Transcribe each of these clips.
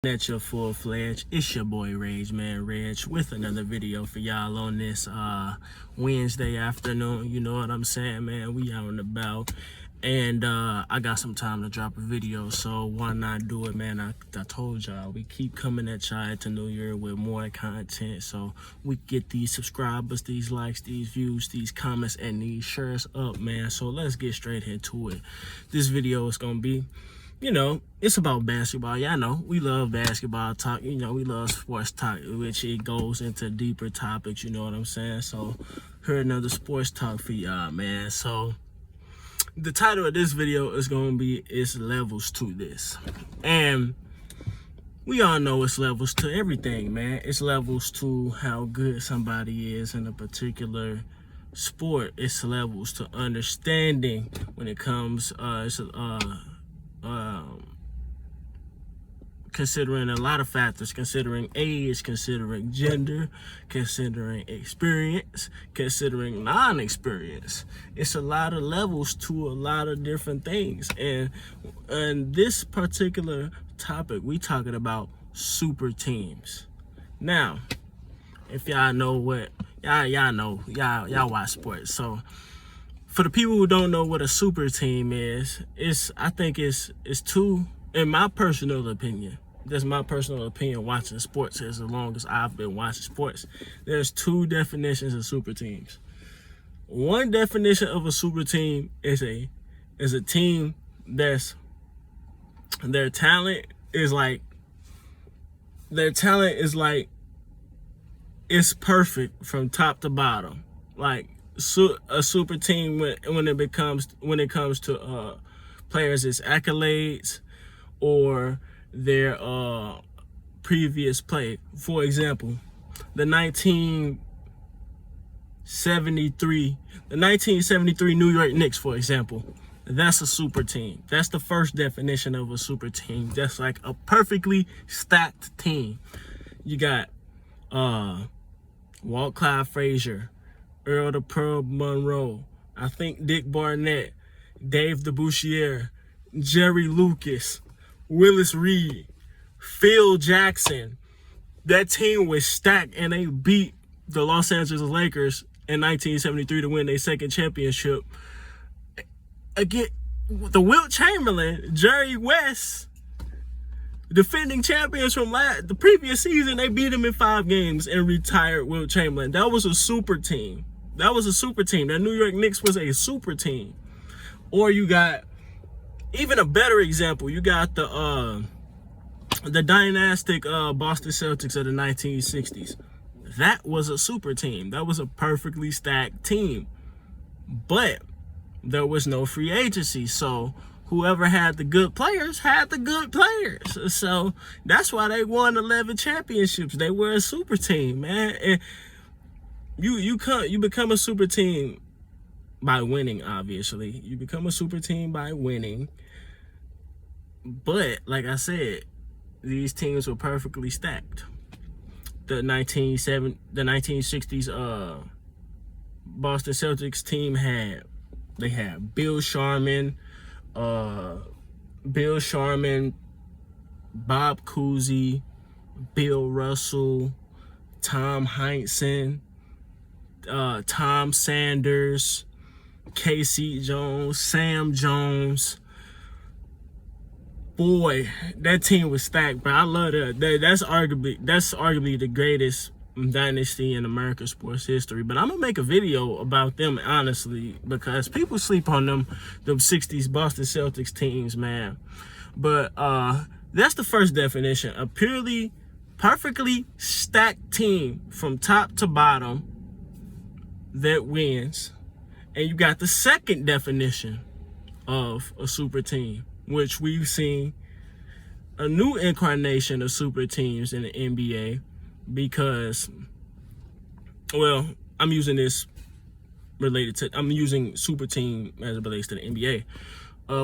At your full-fledged, it's your boy Rage Man Reg with another video for y'all on this Wednesday afternoon. You know what I'm saying, man? We out and about, and I got some time to drop a video, so why not do it, man? I told y'all we keep coming at y'all to New Year with more content, so we get these subscribers, these likes, these views, these comments, and these shares up, man. So let's get straight into it. This video is gonna be, you know, it's about basketball. Y'all know we love basketball talk. You know, we love sports talk, which it goes into deeper topics. You know what I'm saying? So, here another sports talk for y'all, man. So, the title of this video is gonna be "It's Levels to This," and we all know it's levels to everything, man. It's levels to how good somebody is in a particular sport. It's levels to understanding when it comes. Considering a lot of factors, considering age, considering gender, considering experience, considering non-experience. It's a lot of levels to a lot of different things. And this particular topic, we talking about super teams. Now, if y'all know what, y'all know, y'all watch sports. So for the people who don't know what a super team is, I think it's two, in my personal opinion. That's my personal opinion watching sports as long as I've been watching sports. There's two definitions of super teams. One definition of a super team is a team that's their talent is like it's perfect from top to bottom. Like a super team when it comes to players, it's accolades or their previous play. For example, the 1973 New York Knicks, for example, that's a super team. That's the first definition of a super team. That's like a perfectly stacked team. You got Walt Clyde Frazier, Earl the Pearl Monroe, I think Dick Barnett, Dave DeBusschere, Jerry Lucas, Willis Reed, Phil Jackson. That team was stacked, and they beat the Los Angeles Lakers in 1973 to win their second championship. Again, the Wilt Chamberlain, Jerry West, defending champions from the previous season, they beat them in 5 games and retired Wilt Chamberlain. That was a super team. That New York Knicks was a super team. Or you got even a better example. You got the dynastic Boston Celtics of the 1960s. That was a super team. That was a perfectly stacked team. But there was no free agency. So whoever had the good players had the good players. So that's why they won 11 championships. They were a super team, man. And you become a super team by winning, obviously. You become a super team by winning. But, like I said, these teams were perfectly stacked. The 1960s Boston Celtics team had Bill Sharman, Bob Cousy, Bill Russell, Tom Heinsohn, Tom Sanders, K.C. Jones, Sam Jones. Boy, that team was stacked, but I love that. That's arguably the greatest dynasty in American sports history. But I'm gonna make a video about them, honestly, because people sleep on them 60s Boston Celtics teams, man. But that's the first definition: a perfectly stacked team from top to bottom that wins. And you got the second definition of a super team, which we've seen a new incarnation of super teams in the NBA because, well, I'm using super team as it relates to the NBA.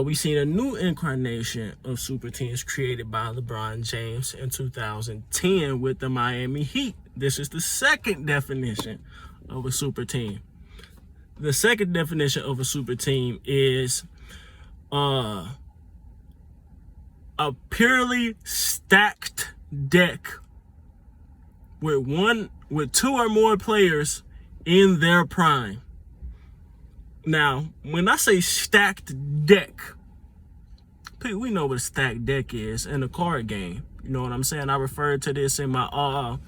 We've seen a new incarnation of super teams created by LeBron James in 2010 with the Miami Heat. This is the second definition of a super team. The second definition of a super team is a purely stacked deck with two or more players in their prime. Now, when I say stacked deck, we know what a stacked deck is in a card game. You know what I'm saying? I referred to this in my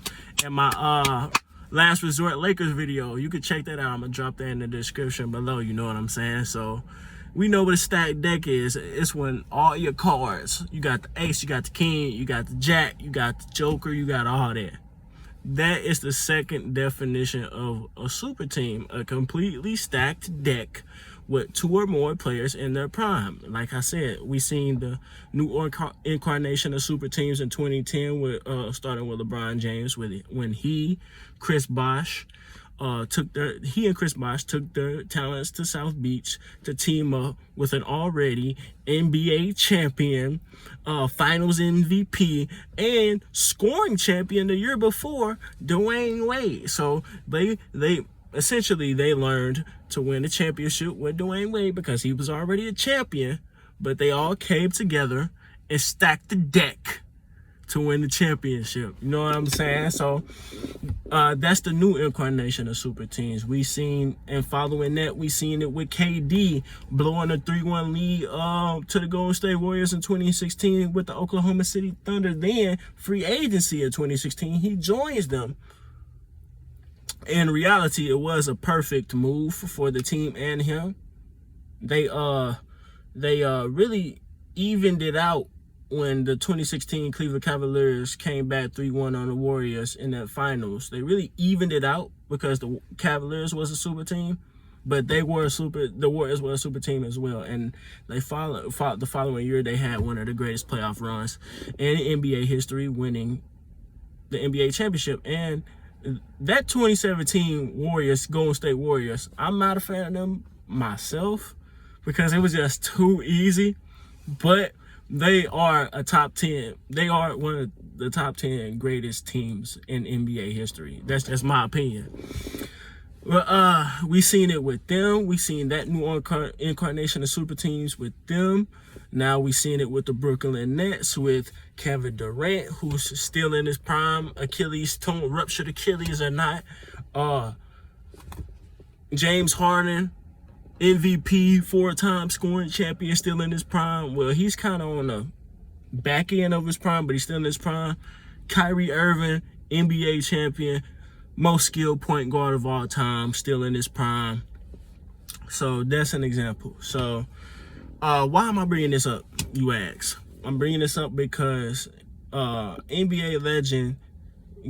Last Resort Lakers video. You can check that out. I'm gonna drop that in the description below. You know what I'm saying? So we know what a stacked deck is. It's when all your cards, you got the ace, you got the king, you got the jack, you got the joker, you got all that. That is the second definition of a super team, a completely stacked deck with two or more players in their prime. Like I said, we seen the new incarnation of super teams in 2010, with starting with LeBron James, when Chris Bosh took their talents to South Beach to team up with an already NBA champion, Finals MVP, and scoring champion the year before, Dwayne Wade. So they essentially learned to win the championship with Dwayne Wade because he was already a champion, but they all came together and stacked the deck to win the championship. You know what I'm saying? So that's the new incarnation of super teams. We seen, and following that, we seen it with KD blowing a 3-1 lead to the Golden State Warriors in 2016 with the Oklahoma City Thunder. Then free agency in 2016, he joins them. In reality, it was a perfect move for the team and him. They really evened it out when the 2016 Cleveland Cavaliers came back 3-1 on the Warriors in that finals. They really evened it out because the Cavaliers was a super team, but the Warriors were a super team as well. And they the following year, they had one of the greatest playoff runs in NBA history, winning the NBA championship. And that 2017 Golden State Warriors, I'm not a fan of them myself because it was just too easy, but they are a top 10. They are one of the top 10 greatest teams in NBA history. That's just my opinion. Well, we seen it with them. We seen that new incarnation of super teams with them. Now we seen it with the Brooklyn Nets with Kevin Durant, who's still in his prime, ruptured Achilles or not. James Harden, MVP, 4-time scoring champion, still in his prime. Well, he's kind of on the back end of his prime, but he's still in his prime. Kyrie Irving, NBA champion, most skilled point guard of all time, still in his prime. So that's an example. So why am I bringing this up, you ask? I'm bringing this up because NBA legend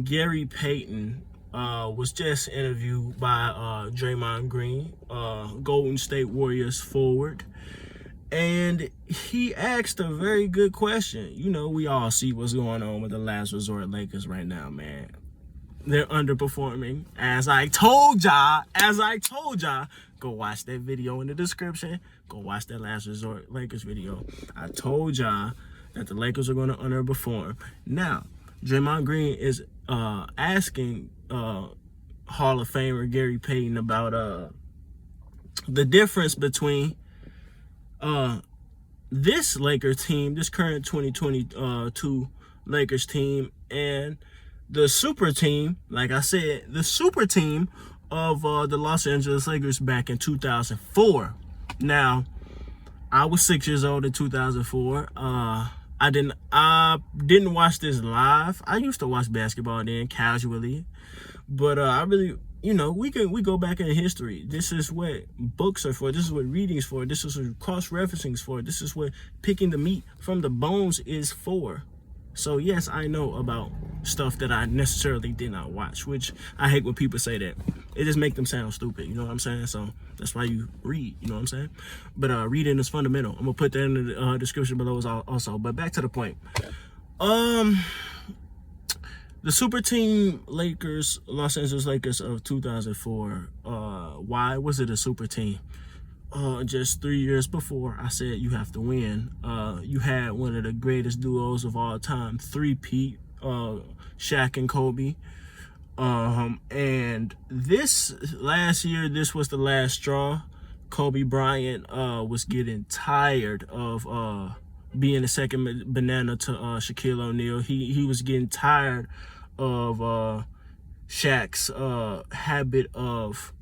Gary Payton was just interviewed by Draymond Green, Golden State Warriors forward, and he asked a very good question. You know, we all see what's going on with the Last Resort Lakers right now, man. They're underperforming. As I told y'all, go watch that video in the description. Go watch that Last Resort Lakers video. I told y'all that the Lakers are going to underperform. Now, Draymond Green is asking Hall of Famer Gary Payton about the difference between this Lakers team, this current 2022 Lakers team, and the super team, like I said, the super team of the Los Angeles Lakers back in 2004. Now, I was 6 years old in 2004. I didn't watch this live. I used to watch basketball then casually, but I really, you know, we go back in history. This is what books are for. This is what reading's for. This is what cross-referencing's for. This is what picking the meat from the bones is for. So yes, I know about stuff that I necessarily did not watch, which I hate when people say that. It just make them sound stupid, you know what I'm saying? So that's why you read, you know what I'm saying? But reading is fundamental. I'm gonna put that in the description below also. But back to the point. The super team Lakers, Los Angeles Lakers of 2004, why was it a super team? Just 3 years before, I said you have to win. You had one of the greatest duos of all time, three-peat, Shaq and Kobe. And this last year, this was the last straw. Kobe Bryant was getting tired of being the second banana to Shaquille O'Neal. He was getting tired of Shaq's habit of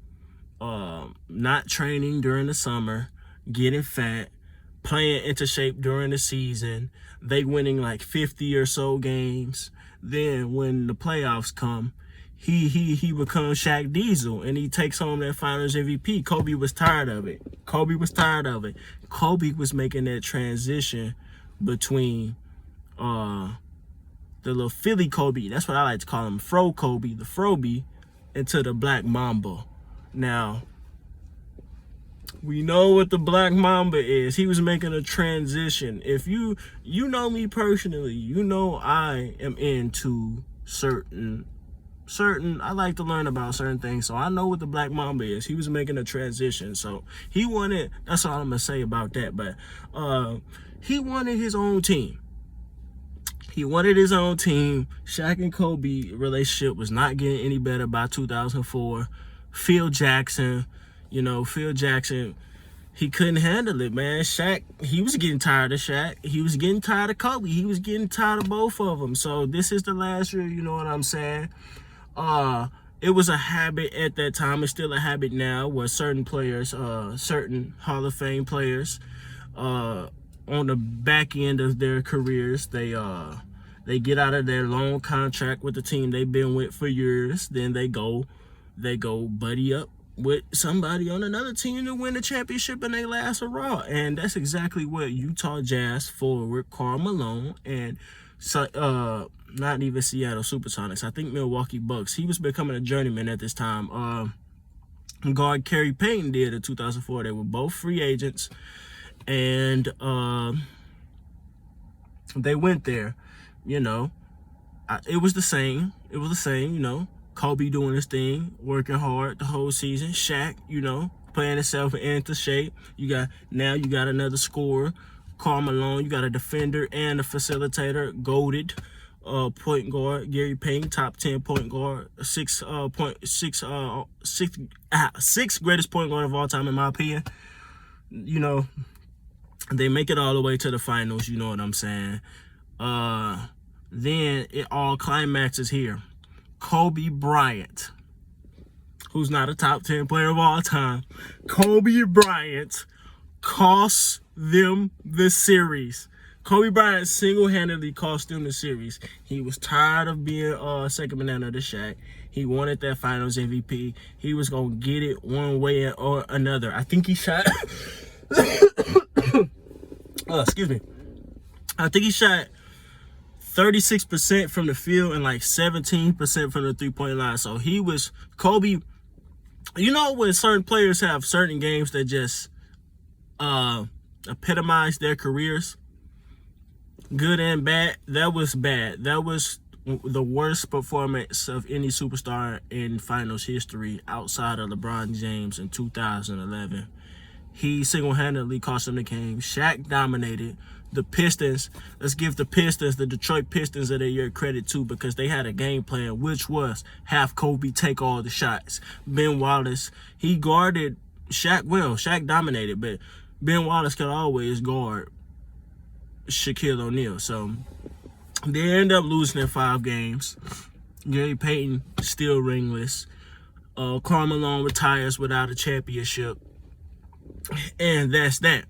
not training during the summer, getting fat, playing into shape during the season. They winning like 50 or so games. Then when the playoffs come, he becomes Shaq Diesel and he takes home that Finals MVP. Kobe was tired of it. Kobe was making that transition between the little Philly Kobe, that's what I like to call him, Fro Kobe, the Froby, into the Black Mamba. Now, we know what the Black Mamba is. He was making a transition. If you know me personally, you know I am into certain I like to learn about certain things, so I know what the Black Mamba is. He was making a transition, so he wanted, that's all I'm gonna say about that. But he wanted his own team. Shaq and Kobe relationship was not getting any better by 2004. Phil Jackson, he couldn't handle it, man. Shaq, he was getting tired of Shaq. He was getting tired of Kobe. He was getting tired of both of them. So this is the last year, you know what I'm saying? It was a habit at that time. It's still a habit now where certain players, certain Hall of Fame players, on the back end of their careers, they get out of their long contract with the team they've been with for years. Then they go buddy up with somebody on another team to win the championship in their last hurrah. And that's exactly what Utah Jazz forward Karl Malone and not even Seattle Supersonics, I think Milwaukee Bucks, he was becoming a journeyman at this time. Guard Gary Payton did in 2004. They were both free agents, and they went there. It was the same. Kobe doing his thing, working hard the whole season. Shaq, playing himself into shape. You got another scorer, Karl Malone. You got a defender and a facilitator, goated point guard, Gary Payton, top 10 point guard, sixth greatest point guard of all time in my opinion. They make it all the way to the finals. You know what I'm saying? Then it all climaxes here. Kobe Bryant, who's not a top 10 player of all time. Kobe Bryant cost them the series. Kobe Bryant single-handedly cost them the series. He was tired of being second banana to Shaq. He wanted that Finals MVP. He was going to get it one way or another. I think he shot... excuse me. I think he shot 36% from the field and like 17% from the three-point line. So he was Kobe. When certain players have certain games that just epitomize their careers, good and bad. That was bad. That was the worst performance of any superstar in finals history outside of LeBron James in 2011. He single-handedly cost them the game. Shaq dominated. The Pistons, let's give the Detroit Pistons of the year credit too, because they had a game plan, which was have Kobe take all the shots. Ben Wallace, he guarded Shaq well. Shaq dominated, but Ben Wallace could always guard Shaquille O'Neal. So they end up losing in 5 games. Gary Payton still ringless. Karl Malone retires without a championship. And that's that.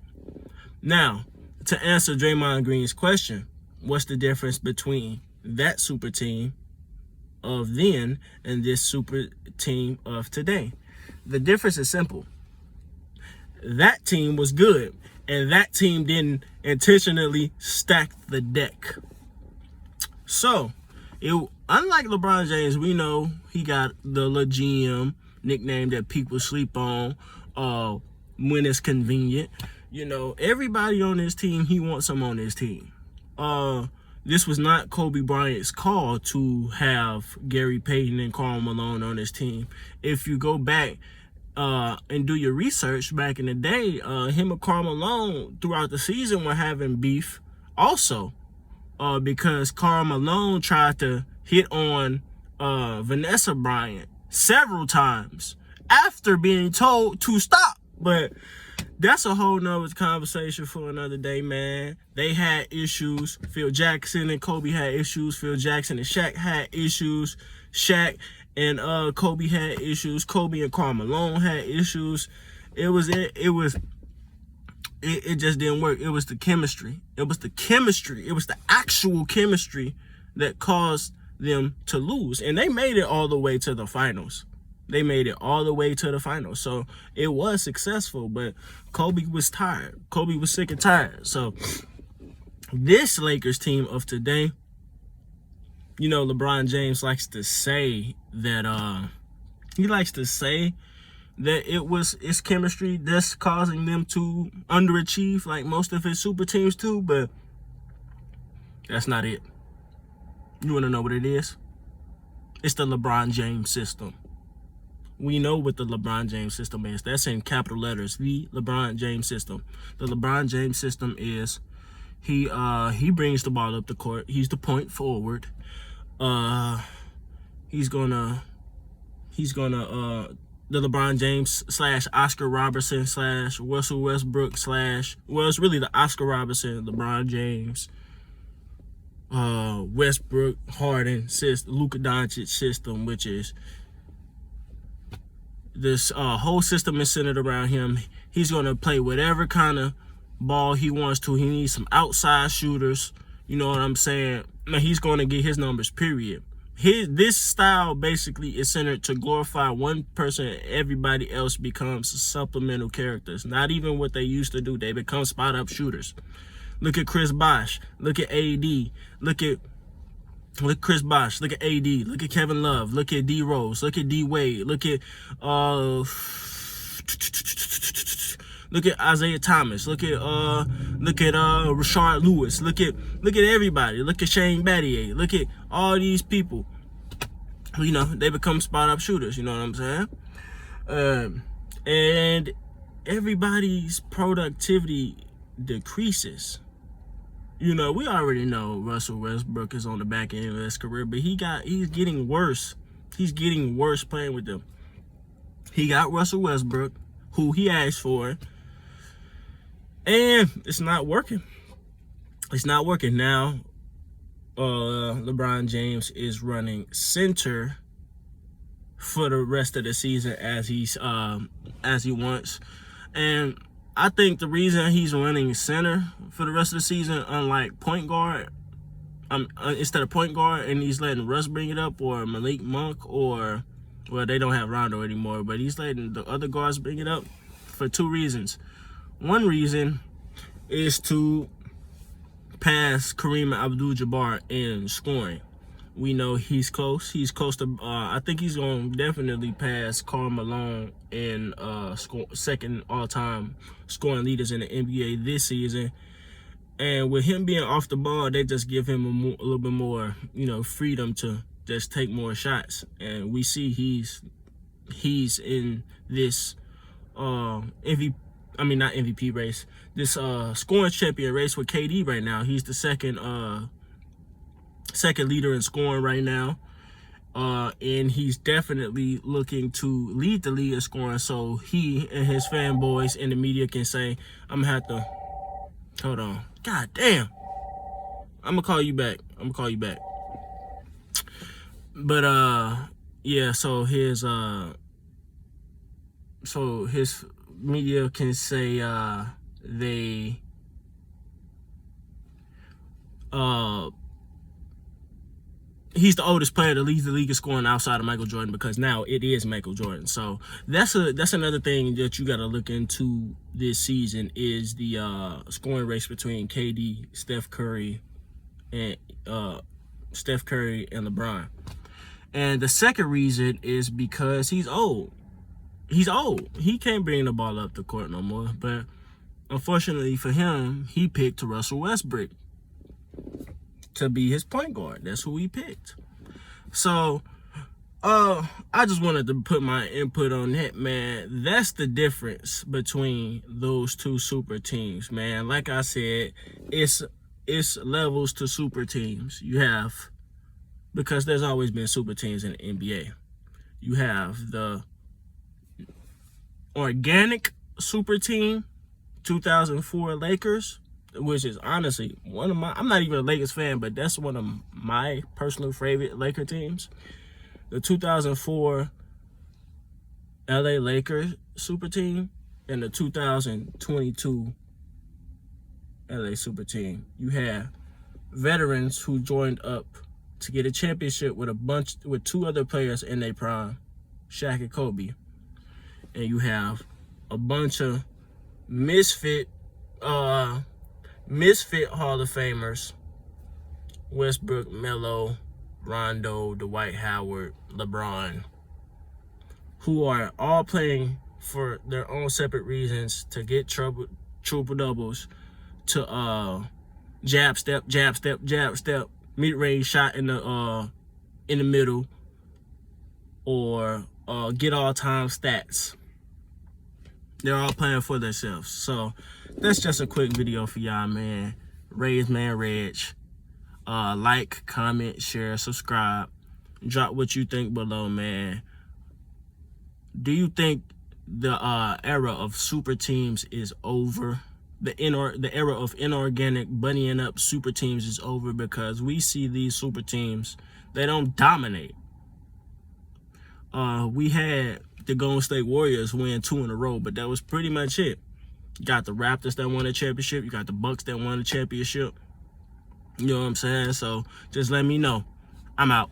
Now, to answer Draymond Green's question, what's the difference between that super team of then and this super team of today? The difference is simple. That team was good, and that team didn't intentionally stack the deck. So, unlike LeBron James, we know he got the LeGM nickname that people sleep on when it's convenient. Everybody on this team, he wants them on his team. This was not Kobe Bryant's call to have Gary Payton and Karl Malone on his team. If you go back and do your research back in the day, him and Karl Malone throughout the season were having beef also, because Karl Malone tried to hit on Vanessa Bryant several times after being told to stop. But that's a whole nother conversation for another day, man. They had issues. Phil Jackson and Kobe had issues. Phil Jackson and Shaq had issues. Shaq and Kobe had issues. Kobe and Karl Malone had issues. It just didn't work. It was the chemistry. It was the actual chemistry that caused them to lose. And they made it all the way to the finals. So it was successful, but Kobe was tired. Kobe was sick and tired. So this Lakers team of today, you know, LeBron James likes to say that it's chemistry that's causing them to underachieve like most of his super teams too, but that's not it. You want to know what it is? It's the LeBron James system. We know what the LeBron James system is. That's in capital letters. The LeBron James system. The LeBron James system is he brings the ball up the court. He's the point forward. He's gonna the LeBron James / Oscar Robertson / Russell Westbrook / well, it's really the Oscar Robertson, LeBron James, Westbrook, Harden, Luka Doncic system, which is this whole system is centered around him. He's going to play whatever kind of ball he wants to. He needs some outside shooters. You know what I'm saying? And he's going to get his numbers, period. This style basically is centered to glorify one person. Everybody else becomes supplemental characters. Not even what they used to do. They become spot-up shooters. Look at Chris Bosh. Look at AD. Look at Chris Bosh, look at AD, look at Kevin Love, look at D Rose, look at D Wade, look at Isaiah Thomas, look at Rashard Lewis, look at everybody, look at Shane Battier, look at all these people. You know, they become spot up shooters, you know what I'm saying? And everybody's productivity decreases. You know, we already know Russell Westbrook is on the back end of his career, but he's getting worse. He's getting worse playing with them. He got Russell Westbrook, who he asked for, and it's not working. It's not working now. LeBron James is running center for the rest of the season as he wants, and I think the reason he's running center for the rest of the season, unlike point guard, instead of point guard, and he's letting Russ bring it up, or Malik Monk, or, well, they don't have Rondo anymore, but he's letting the other guards bring it up for two reasons. One reason is to pass Kareem Abdul-Jabbar in scoring. We know he's close. He's close to, I think he's going to definitely pass Karl Malone in second all-time scoring leaders in the NBA this season. And with him being off the ball, they just give him a little bit more, you know, freedom to just take more shots. And we see he's in this MVP race, this scoring champion race with KD right now. He's the second leader in scoring right now, and he's definitely looking to lead the league in scoring, so he and his fanboys in the media can say, I'm gonna have to, hold on, god damn, I'm gonna call you back, but yeah, so his media can say he's the oldest player that leads the league in scoring outside of Michael Jordan, because now it is Michael Jordan. So that's another thing that you got to look into this season, is the scoring race between KD, Steph Curry, and LeBron. And the second reason is because he's old. He's old. He can't bring the ball up the court no more. But unfortunately for him, he picked Russell Westbrook to be his point guard. That's who he picked. So, I just wanted to put my input on that, man. That's the difference between those two super teams, man. Like I said, it's levels to super teams. You have, because there's always been super teams in the NBA. You have the organic super team, 2004 Lakers, which is honestly one of my, I'm not even a Lakers fan, but that's one of my personal favorite Laker teams. The 2004 LA Lakers super team and the 2022 LA super team. You have veterans who joined up to get a championship with two other players in their prime, Shaq and Kobe. And you have a bunch of misfit Hall of Famers, Westbrook, Melo, Rondo, Dwight Howard, LeBron, who are all playing for their own separate reasons, to get triple doubles, to jab step, mid-range shot in the middle, or get all-time stats. They're all playing for themselves. So that's just a quick video for y'all, man. Raise Man Reg. Like, comment, share, subscribe. Drop what you think below, man. Do you think the era of super teams is over? The era of inorganic bunnying up super teams is over, because we see these super teams, they don't dominate. We had the Golden State Warriors win 2 in a row, but that was pretty much it. You got the Raptors that won a championship. You got the Bucks that won a championship. You know what I'm saying? So just let me know. I'm out.